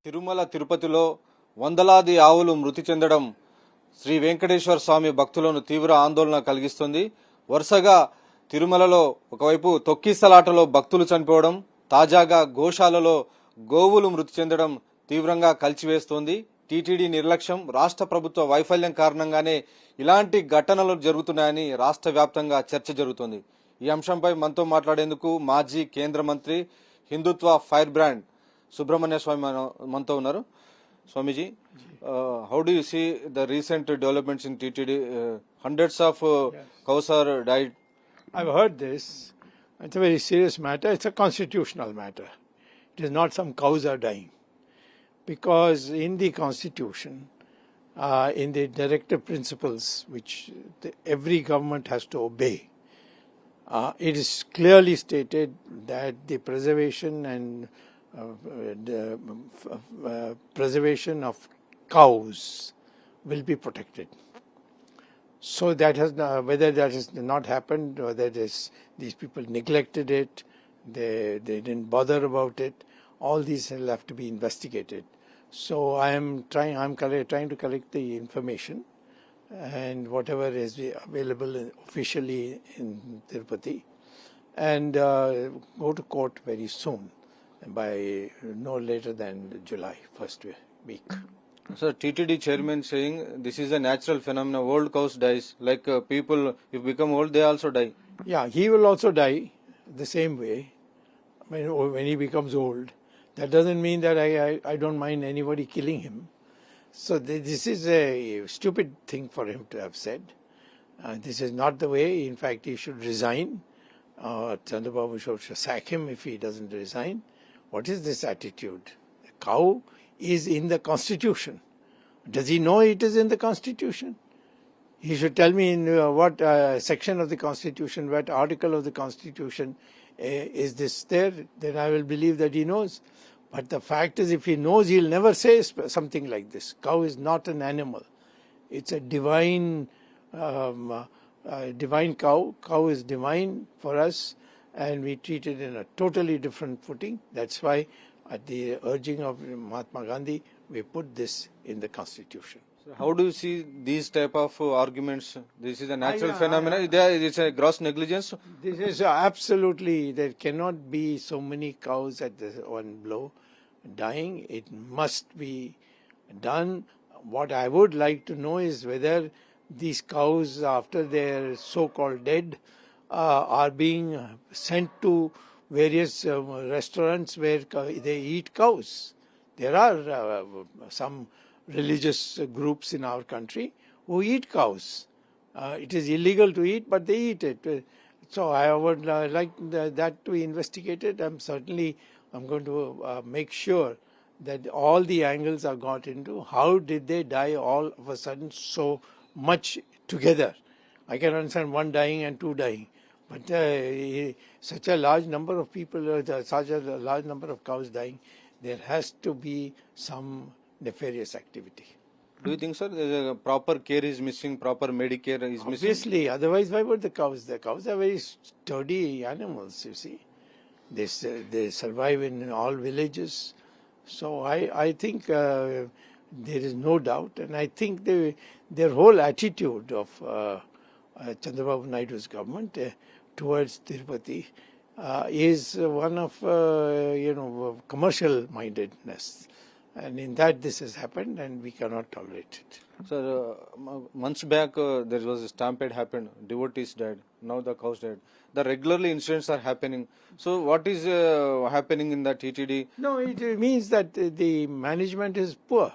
తిరుమల తిరుపతిలో వందలాది ఆవులు మృతి చెందడం శ్రీ వెంకటేశ్వర స్వామి భక్తులను తీవ్ర ఆందోళన కలిగిస్తుంది. వరుసగా తిరుమలలో ఒకవైపు తొక్కిసలాటలో భక్తులు చనిపోవడం, తాజాగా గోశాలలో గోవులు మృతి చెందడం తీవ్రంగా కలిచివేస్తోంది. టీటీడీ నిర్లక్ష్యం, రాష్ట్ర ప్రభుత్వ వైఫల్యం కారణంగానే ఇలాంటి ఘటనలు జరుగుతున్నాయని రాష్ట్ర వ్యాప్తంగా చర్చ జరుగుతోంది. ఈ అంశంపై మనతో మాట్లాడేందుకు మాజీ కేంద్ర మంత్రి, హిందుత్వ ఫైర్ బ్రాండ్ Subramanian Swamy మనతో ఉన్నారు. Swamiji, how do you see the recent developments in TTD? Hundreds of cows are died. I've heard this. It's a very serious matter. It's a constitutional matter. It is not some cows are dying. Because in the Constitution, in the directive principles which every government has to obey, it is clearly stated that the preservation and preservation of cows will be protected. So that has whether that has not happened, or that is these people neglected it, they didn't bother about it. All these will have to be investigated. So I'm trying to collect the information, and whatever is available officially in Tirupati, and go to court very soon, by no later than July first week. So TTD Chairman saying this is a natural phenomenon. Old cows dies like people. If become old, they also die. Yeah, he will also die the same way when he becomes old. That doesn't mean that I don't mind anybody killing him. So this is a stupid thing for him to have said. This is not the way. In fact, he should resign. Chandrababu should sack him if he doesn't resign. What is this attitude? The cow is in the Constitution. Does he know it is in the Constitution? He should tell me in what section of the Constitution, what article of the Constitution is this there. Then I will believe that he knows. But the fact is, if he knows, he'll never say something like this. Cow is not an animal. It's a divine cow. Cow is divine for us, and we treat it in a totally different footing. That's why, at the urging of Mahatma Gandhi, we put this in the Constitution. So how do you see these type of arguments? This is a natural phenomenon. It's a gross negligence. This is absolutely, there cannot be so many cows at one blow dying. It must be done. What I would like to know is whether these cows, after they're so-called dead, are being sent to various restaurants where they eat cows. There are some religious groups in our country who eat cows. It is illegal to eat, but they eat it. So I would like that to be investigated. I'm going to make sure that all the angles are got into. How did they die all of a sudden so much together? I can understand one dying and two dying. But such a large number of people, such a large number of cows dying, there has to be some nefarious activity. Do you think, sir, proper care is missing, proper Medicare is missing? Obviously, otherwise why would the cows? The cows are very sturdy animals, you see. They survive in all villages. So I think there is no doubt, and I think their whole attitude of Chandrababu Naidu's government towards Tirupati is one of commercial mindedness, and in that this has happened, and we cannot tolerate it. Sir, months back there was a stampede happened. Devotees died. Now the cows died. The regularly incidents are happening. So what is happening in the TTD? No, it means that the management is poor.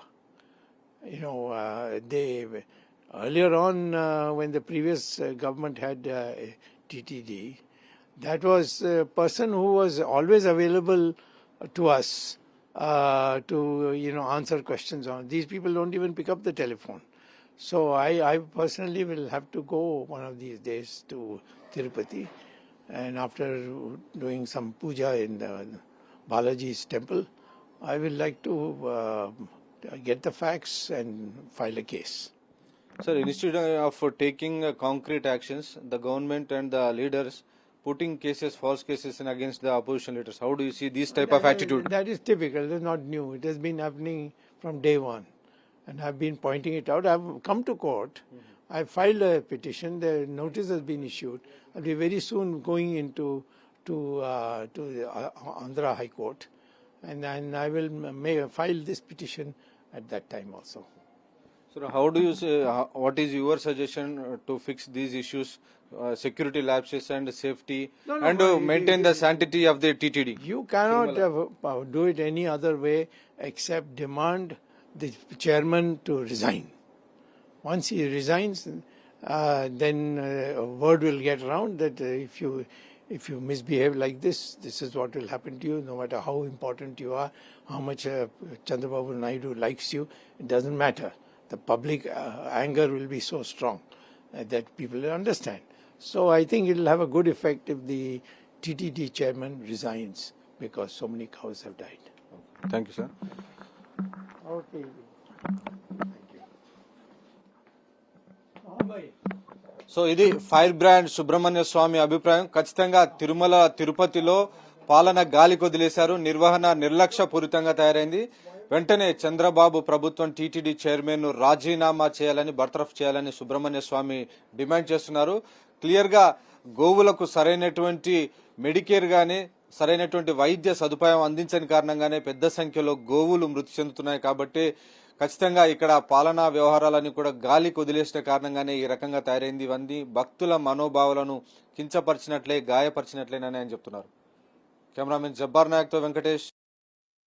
They earlier on, when the previous government had TTD, that was a person who was always available to us to answer questions on. These people don't even pick up the telephone. So I personally will have to go one of these days to Tirupati, and after doing some puja in the Balaji's temple, I will like to get the facts and file a case. Sir, instead of taking concrete actions, the government and the leaders putting cases, false cases in against the opposition leaders. How do you see this type of attitude? That is typical. It is not new. It has been happening from day one. And I've been pointing it out. I've come to court. I filed a petition. The notice has been issued. I'll be very soon going into to the Andhra High Court. And then I will file this petition at that time also. So how do you say, what is your suggestion to fix these issues, security lapses and safety, and to maintain the sanctity of the TTD? You cannot do it any other way except demand the chairman to resign. Once he resigns, then a word will get around that if you misbehave like this, this is what will happen to you, no matter how important you are, how much Chandrababu Naidu likes you, it doesn't matter. The public anger will be so strong that people will understand. So I think it will have a good effect if the TTD chairman resigns because so many cows have died. Thank you, sir. Okay. Thank you. So ఇది fire brand Subrahmanya స్వామి అభిప్రాయం. ఖచ్చితంగా తిరుమల తిరుపతిలో పాలన గాలి కొదిలేశారు, నిర్వహణ నిర్లక్ష్యపూరితంగా తయారైంది. వెంటనే చంద్రబాబు ప్రభుత్వం టీటీడీ చైర్మన్ ను రాజీనామా చేయాలని, బర్తరఫ్ చేయాలని సుబ్రహ్మణ్య స్వామి డిమాండ్ చేస్తున్నారు. క్లియర్ గా గోవులకు సరైనటువంటి మెడికేర్ గానీ సరైనటువంటి వైద్య సదుపాయం అందించని కారణంగానే పెద్ద సంఖ్యలో గోవులు మృతి చెందుతున్నాయి. కాబట్టి ఖచ్చితంగా ఇక్కడ పాలనా వ్యవహారాలన్నీ కూడా గాలి కొదిలేసిన కారణంగానే ఈ రకంగా తయారైంది. ఇవన్నీ భక్తుల మనోభావాలను కించపరిచినట్లే, గాయపరిచినట్లేనని ఆయన చెప్తున్నారు. కెమెరామెన్ జబ్బార్ నాయక్ తో వెంకటేష్.